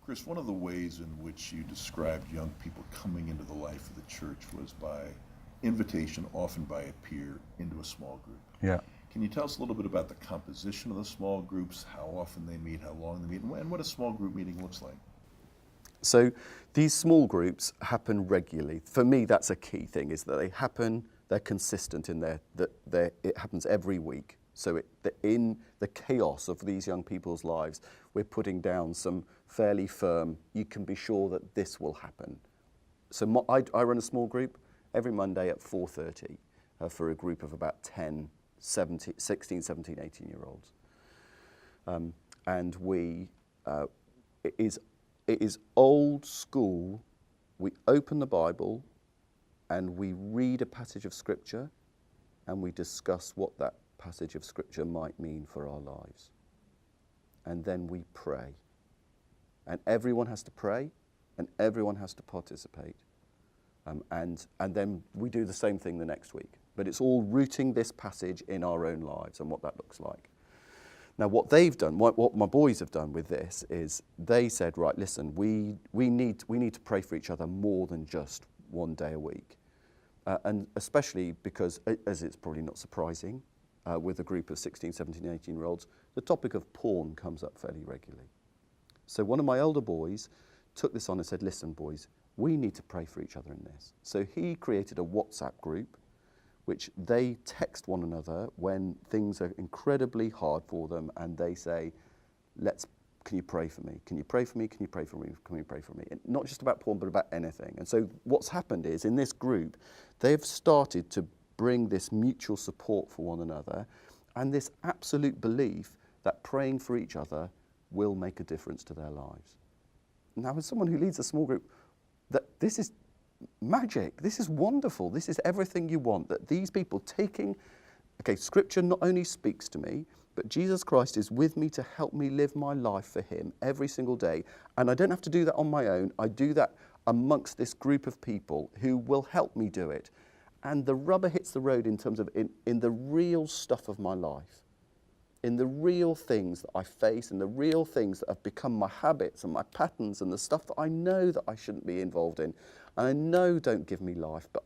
Chris, one of the ways in which you described young people coming into the life of the church was by invitation, often by a peer, into a small group. Yeah. Can you tell us a little bit about the composition of the small groups, how often they meet, how long they meet, and what a small group meeting looks like? So these small groups happen regularly. For me, that's a key thing, is that they happen, they're consistent in it happens every week. So in the chaos of these young people's lives, we're putting down some fairly firm, you can be sure that this will happen. So I run a small group every Monday at 4:30 for a group of about 10, 16, 17, 18-year-olds. And it is old school. We open the Bible and we read a passage of Scripture and we discuss what that passage of Scripture might mean for our lives. And then we pray. And everyone has to pray and everyone has to participate. And then we do the same thing the next week. But it's all rooting this passage in our own lives and what that looks like. Now, what they've done, what my boys have done with this is they said, right, listen, we need to pray for each other more than just one day a week. And especially because, as it's probably not surprising, with a group of 16, 17, 18-year-olds, the topic of porn comes up fairly regularly. So one of my older boys took this on and said, listen, boys, we need to pray for each other in this. So he created a WhatsApp group which they text one another when things are incredibly hard for them, and they say, can you pray for me? Can you pray for me? Can you pray for me? Can you pray for me? And not just about porn, but about anything. And so what's happened is, in this group, they've started to bring this mutual support for one another and this absolute belief that praying for each other will make a difference to their lives. Now, as someone who leads a small group, this is magic. This is wonderful. This is everything you want, that these people Scripture not only speaks to me, but Jesus Christ is with me to help me live my life for him every single day. And I don't have to do that on my own. I do that amongst this group of people who will help me do it. And the rubber hits the road in terms of in the real stuff of my life, in the real things that I face and the real things that have become my habits and my patterns and the stuff that I know that I shouldn't be involved in. And I know don't give me life, but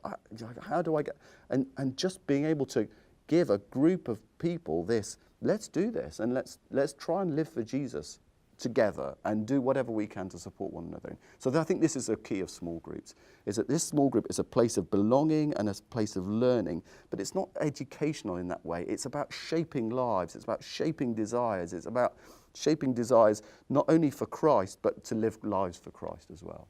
how do I get... And just being able to give a group of people this, let's do this and let's try and live for Jesus together and do whatever we can to support one another. So I think this is a key of small groups, is that this small group is a place of belonging and a place of learning, but it's not educational in that way. It's about shaping lives. It's about shaping desires. It's about shaping desires not only for Christ, but to live lives for Christ as well.